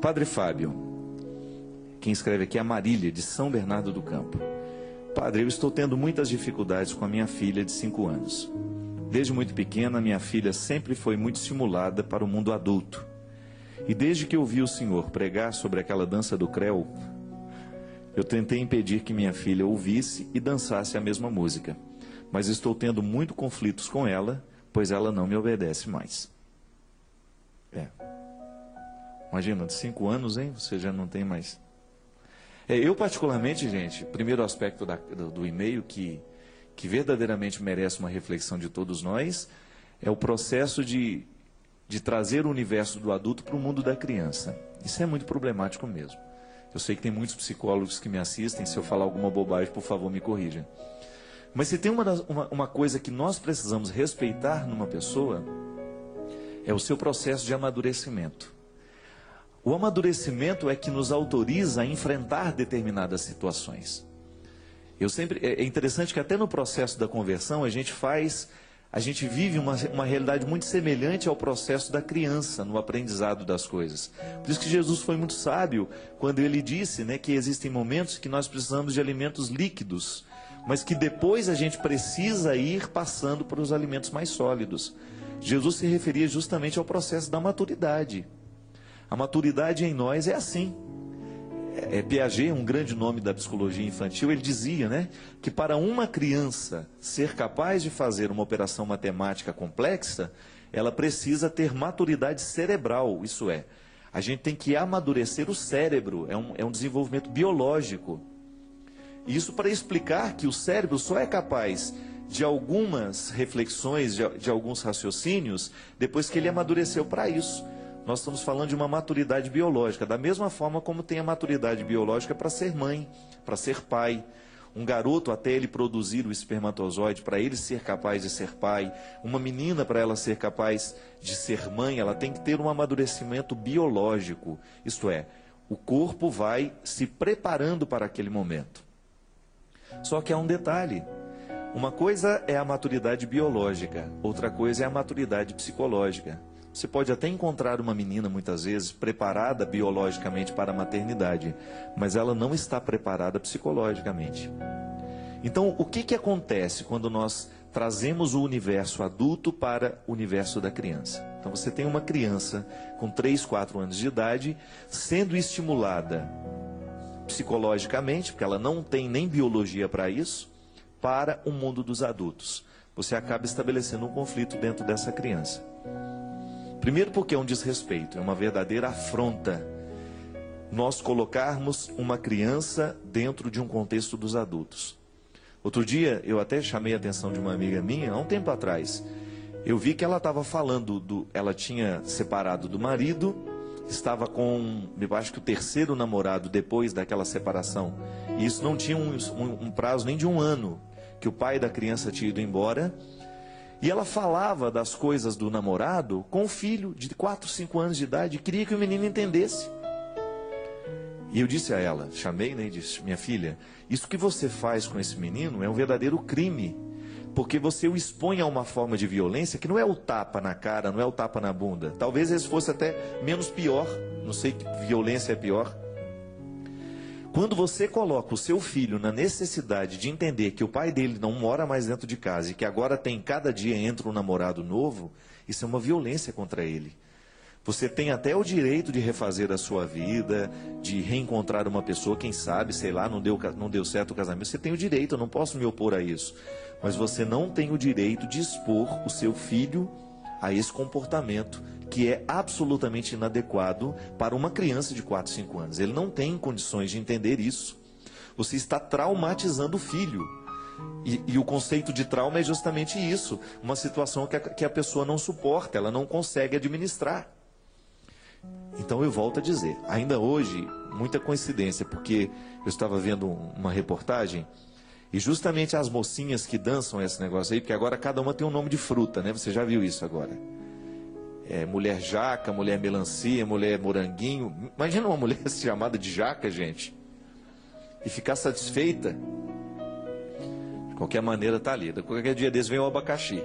Padre Fábio, quem escreve aqui é a Marília, de São Bernardo do Campo. Padre, eu estou tendo muitas dificuldades com a minha filha de 5 anos. Desde muito pequena, minha filha sempre foi muito estimulada para o mundo adulto. E desde que eu vi o senhor pregar sobre aquela dança do creu, eu tentei impedir que minha filha ouvisse e dançasse a mesma música. Mas estou tendo muitos conflitos com ela, pois ela não me obedece mais. Imagina, de 5 anos, hein? Você já não tem mais. Eu particularmente, gente, primeiro aspecto do e-mail que verdadeiramente merece uma reflexão de todos nós, é o processo de trazer o universo do adulto para o mundo da criança. Isso é muito problemático mesmo. Eu sei que tem muitos psicólogos que me assistem, se eu falar alguma bobagem, por favor, me corrija. Mas se tem uma coisa que nós precisamos respeitar numa pessoa, é o seu processo de amadurecimento. O amadurecimento é que nos autoriza a enfrentar determinadas situações. É interessante que até no processo da conversão a gente vive uma realidade muito semelhante ao processo da criança no aprendizado das coisas. Por isso que Jesus foi muito sábio quando ele disse, né, que existem momentos que nós precisamos de alimentos líquidos, mas que depois a gente precisa ir passando para os alimentos mais sólidos. Jesus se referia justamente ao processo da maturidade. A maturidade em nós é assim. Piaget, um grande nome da psicologia infantil, ele dizia, né, que para uma criança ser capaz de fazer uma operação matemática complexa, ela precisa ter maturidade cerebral, isso é, a gente tem que amadurecer o cérebro, é um desenvolvimento biológico. Isso para explicar que o cérebro só é capaz de algumas reflexões, de alguns raciocínios, depois que ele amadureceu para isso. Nós estamos falando de uma maturidade biológica, da mesma forma como tem a maturidade biológica para ser mãe, para ser pai. Um garoto, até ele produzir o espermatozoide, para ele ser capaz de ser pai. Uma menina, para ela ser capaz de ser mãe, ela tem que ter um amadurecimento biológico. Isto é, o corpo vai se preparando para aquele momento. Só que há um detalhe. Uma coisa é a maturidade biológica, outra coisa é a maturidade psicológica. Você pode até encontrar uma menina, muitas vezes, preparada biologicamente para a maternidade, mas ela não está preparada psicologicamente. Então, o que acontece quando nós trazemos o universo adulto para o universo da criança? Então, você tem uma criança com 3, 4 anos de idade, sendo estimulada psicologicamente, porque ela não tem nem biologia para isso, para o mundo dos adultos. Você acaba estabelecendo um conflito dentro dessa criança. Primeiro porque é um desrespeito, é uma verdadeira afronta nós colocarmos uma criança dentro de um contexto dos adultos. Outro dia, eu até chamei a atenção de uma amiga minha, há um tempo atrás. Eu vi que ela estava falando, ela tinha separado do marido, estava com, eu acho que o 3º namorado depois daquela separação. E isso não tinha um prazo nem de 1 ano, que o pai da criança tinha ido embora. E ela falava das coisas do namorado com o filho de 4, 5 anos de idade e queria que o menino entendesse. E eu disse a ela, chamei, né, e disse, minha filha, isso que você faz com esse menino é um verdadeiro crime, porque você o expõe a uma forma de violência que não é o tapa na cara, não é o tapa na bunda. Talvez esse fosse até menos pior, não sei que violência é pior. Quando você coloca o seu filho na necessidade de entender que o pai dele não mora mais dentro de casa e que agora tem, cada dia entra um namorado novo, isso é uma violência contra ele. Você tem até o direito de refazer a sua vida, de reencontrar uma pessoa, quem sabe, sei lá, não deu certo o casamento. Você tem o direito, eu não posso me opor a isso. Mas você não tem o direito de expor o seu filho a esse comportamento que é absolutamente inadequado para uma criança de 4, 5 anos. Ele não tem condições de entender isso. Você está traumatizando o filho. E o conceito de trauma é justamente isso. Uma situação que a pessoa não suporta, ela não consegue administrar. Então eu volto a dizer, ainda hoje, muita coincidência, porque eu estava vendo uma reportagem, e justamente as mocinhas que dançam esse negócio aí, porque agora cada uma tem um nome de fruta, né? Você já viu isso agora? Mulher jaca, mulher melancia, mulher moranguinho. Imagina uma mulher chamada de jaca, gente, e ficar satisfeita. De qualquer maneira está ali. Qualquer dia desse vem o abacaxi.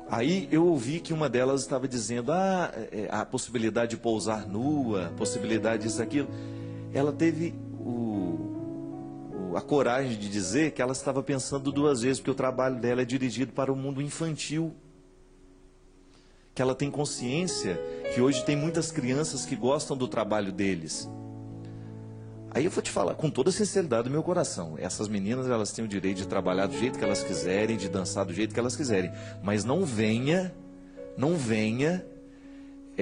Aí eu ouvi que uma delas estava dizendo, a possibilidade de pousar nua, possibilidade disso, aquilo. Ela teve a coragem de dizer que ela estava pensando duas vezes, porque o trabalho dela é dirigido para o mundo infantil. Que ela tem consciência que hoje tem muitas crianças que gostam do trabalho deles. Aí eu vou te falar, com toda a sinceridade do meu coração, essas meninas, elas têm o direito de trabalhar do jeito que elas quiserem, de dançar do jeito que elas quiserem, mas não venha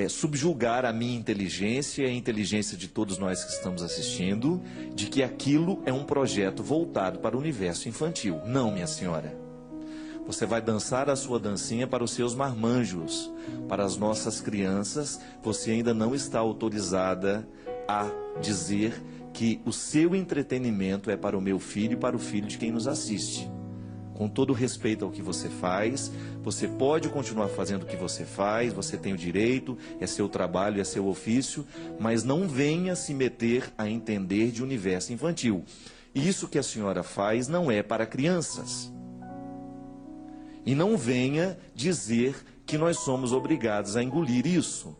subjugar a minha inteligência e a inteligência de todos nós que estamos assistindo, de que aquilo é um projeto voltado para o universo infantil. Não, minha senhora. Você vai dançar a sua dancinha para os seus marmanjos, para as nossas crianças. Você ainda não está autorizada a dizer que o seu entretenimento é para o meu filho e para o filho de quem nos assiste. Com todo respeito ao que você faz, você pode continuar fazendo o que você faz, você tem o direito, é seu trabalho, é seu ofício, mas não venha se meter a entender de universo infantil. Isso que a senhora faz não é para crianças. E não venha dizer que nós somos obrigados a engolir isso.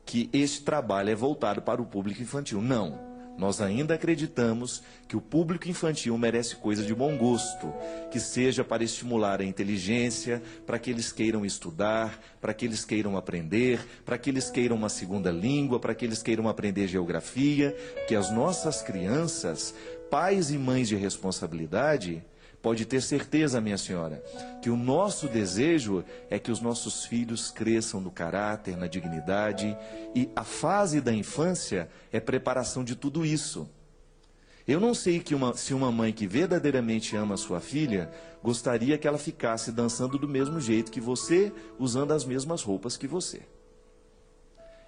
Que este trabalho é voltado para o público infantil. Não. Nós ainda acreditamos que o público infantil merece coisa de bom gosto. Que seja para estimular a inteligência, para que eles queiram estudar, para que eles queiram aprender, para que eles queiram uma segunda língua, para que eles queiram aprender geografia. Que as nossas crianças, pais e mães de responsabilidade... Pode ter certeza, minha senhora, que o nosso desejo é que os nossos filhos cresçam no caráter, na dignidade, e a fase da infância é preparação de tudo isso. Eu não sei se uma mãe que verdadeiramente ama a sua filha, gostaria que ela ficasse dançando do mesmo jeito que você, usando as mesmas roupas que você.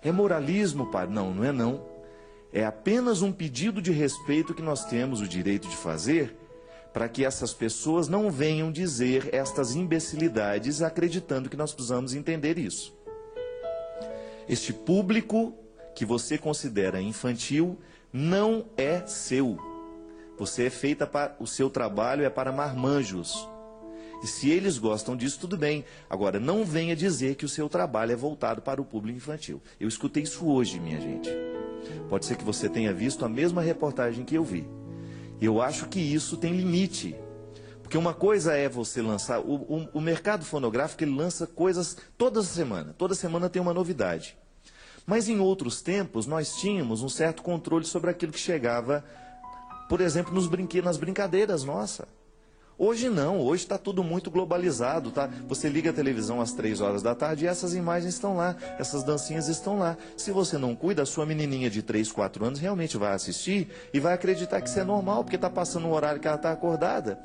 É moralismo, pai? Não, não é não. É apenas um pedido de respeito que nós temos o direito de fazer, para que essas pessoas não venham dizer estas imbecilidades acreditando que nós precisamos entender isso. Este público que você considera infantil não é seu. Você é feita para, o seu trabalho é para marmanjos. E se eles gostam disso, tudo bem. Agora, não venha dizer que o seu trabalho é voltado para o público infantil. Eu escutei isso hoje, minha gente. Pode ser que você tenha visto a mesma reportagem que eu vi. Eu acho que isso tem limite. Porque uma coisa é você lançar... O mercado fonográfico, ele lança coisas toda semana. Toda semana tem uma novidade. Mas em outros tempos, nós tínhamos um certo controle sobre aquilo que chegava, por exemplo, nas brincadeiras nossas. Hoje não, hoje está tudo muito globalizado, tá? Você liga a televisão às 3 horas da tarde e essas imagens estão lá, essas dancinhas estão lá. Se você não cuida, a sua menininha de 3, 4 anos realmente vai assistir e vai acreditar que isso é normal, porque está passando o horário que ela está acordada.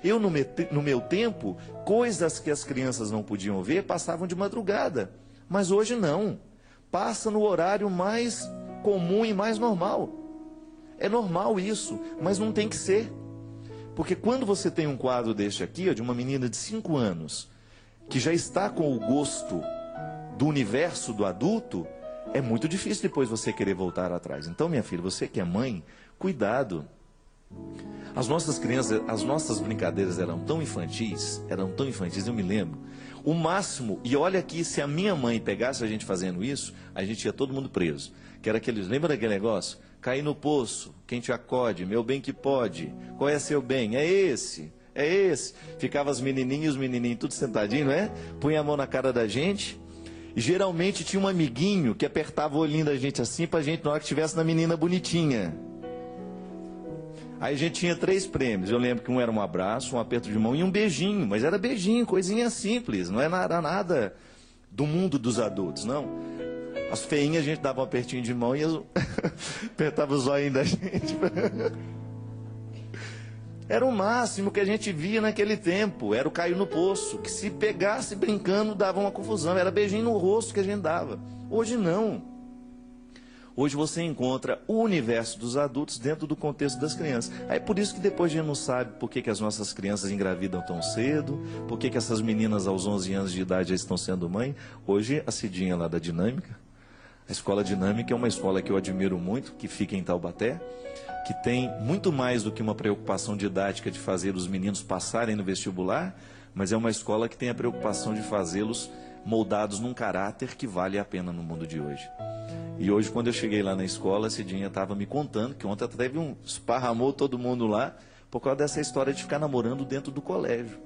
Eu, no meu tempo, coisas que as crianças não podiam ver, passavam de madrugada. Mas hoje não. Passa no horário mais comum e mais normal. É normal isso, mas não tem que ser. Porque quando você tem um quadro deste aqui, ó, de uma menina de 5 anos, que já está com o gosto do universo do adulto, é muito difícil depois você querer voltar atrás. Então, minha filha, você que é mãe, cuidado. As nossas crianças, as nossas brincadeiras eram tão infantis, eu me lembro. O máximo, e olha aqui, se a minha mãe pegasse a gente fazendo isso, a gente ia todo mundo preso. Que era aqueles, lembra daquele negócio? Cair no poço, quem te acode, meu bem que pode. Qual é seu bem? É esse, é esse. Ficava as menininhas e os menininhos tudo sentadinho, não é? Punha a mão na cara da gente. E geralmente tinha um amiguinho que apertava o olhinho da gente assim pra gente, na hora que estivesse na menina bonitinha. Aí a gente tinha 3 prêmios. Eu lembro que um era um abraço, um aperto de mão e um beijinho. Mas era beijinho, coisinha simples. Não era nada do mundo dos adultos, não. As feinhas a gente dava um apertinho de mão e apertava o zóio da gente. Era o máximo que a gente via naquele tempo. Era o cair no poço. Que se pegasse brincando dava uma confusão. Era beijinho no rosto que a gente dava. Hoje não. Hoje você encontra o universo dos adultos dentro do contexto das crianças. Aí por isso que depois a gente não sabe por que as nossas crianças engravidam tão cedo, por que essas meninas aos 11 anos de idade já estão sendo mãe. Hoje a Cidinha lá da Dinâmica, a Escola Dinâmica é uma escola que eu admiro muito, que fica em Taubaté, que tem muito mais do que uma preocupação didática de fazer os meninos passarem no vestibular, mas é uma escola que tem a preocupação de fazê-los moldados num caráter que vale a pena no mundo de hoje. E hoje, quando eu cheguei lá na escola, a Cidinha estava me contando que ontem teve esparramou todo mundo lá por causa dessa história de ficar namorando dentro do colégio.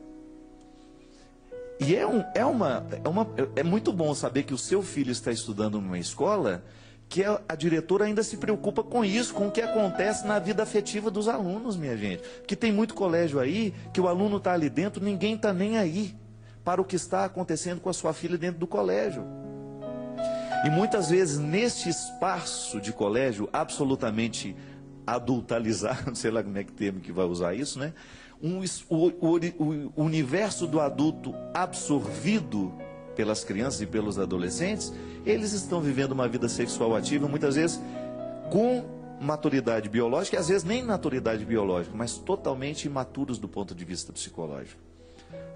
E é muito bom saber que o seu filho está estudando numa escola que a diretora ainda se preocupa com isso, com o que acontece na vida afetiva dos alunos, minha gente. Porque tem muito colégio aí que o aluno está ali dentro, ninguém está nem aí para o que está acontecendo com a sua filha dentro do colégio. E muitas vezes, neste espaço de colégio absolutamente adultalizado, não sei lá como é que termo que vai usar isso, né? O universo do adulto absorvido pelas crianças e pelos adolescentes, eles estão vivendo uma vida sexual ativa, muitas vezes com maturidade biológica, e às vezes nem maturidade biológica, mas totalmente imaturos do ponto de vista psicológico.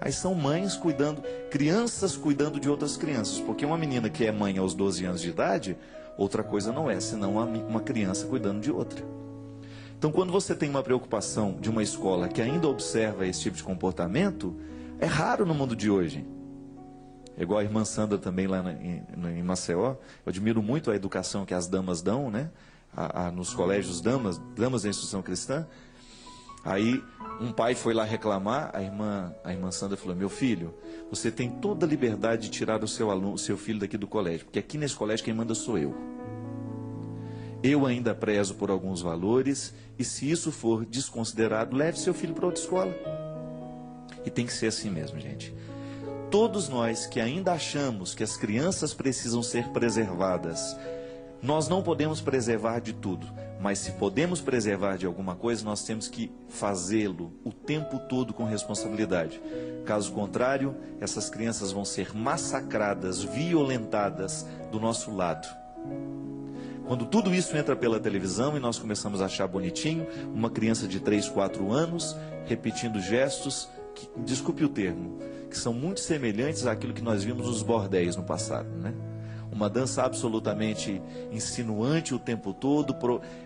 Aí são mães cuidando, crianças cuidando de outras crianças, porque uma menina que é mãe aos 12 anos de idade, outra coisa não é, senão uma criança cuidando de outra. Então, quando você tem uma preocupação de uma escola que ainda observa esse tipo de comportamento, é raro no mundo de hoje. É igual a irmã Sandra também lá em Maceió. Eu admiro muito a educação que as damas dão, né? Nos colégios damas da instrução cristã. Aí um pai foi lá reclamar, a irmã Sandra falou: meu filho, você tem toda a liberdade de tirar o seu filho daqui do colégio, porque aqui nesse colégio quem manda sou eu. Eu ainda prezo por alguns valores, e se isso for desconsiderado, leve seu filho para outra escola. E tem que ser assim mesmo, gente. Todos nós que ainda achamos que as crianças precisam ser preservadas, nós não podemos preservar de tudo, mas se podemos preservar de alguma coisa, nós temos que fazê-lo o tempo todo com responsabilidade. Caso contrário, essas crianças vão ser massacradas, violentadas do nosso lado. Quando tudo isso entra pela televisão e nós começamos a achar bonitinho, uma criança de 3, 4 anos, repetindo gestos, que, desculpe o termo, que são muito semelhantes àquilo que nós vimos nos bordéis no passado, né? Uma dança absolutamente insinuante o tempo todo,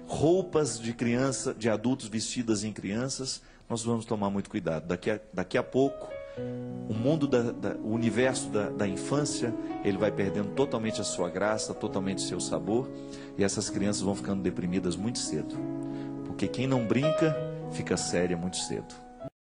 roupas de criança, de adultos vestidas em crianças. Nós vamos tomar muito cuidado. Daqui a pouco, o mundo, o universo da infância, ele vai perdendo totalmente a sua graça, totalmente o seu sabor, e essas crianças vão ficando deprimidas muito cedo. Porque quem não brinca, fica séria muito cedo.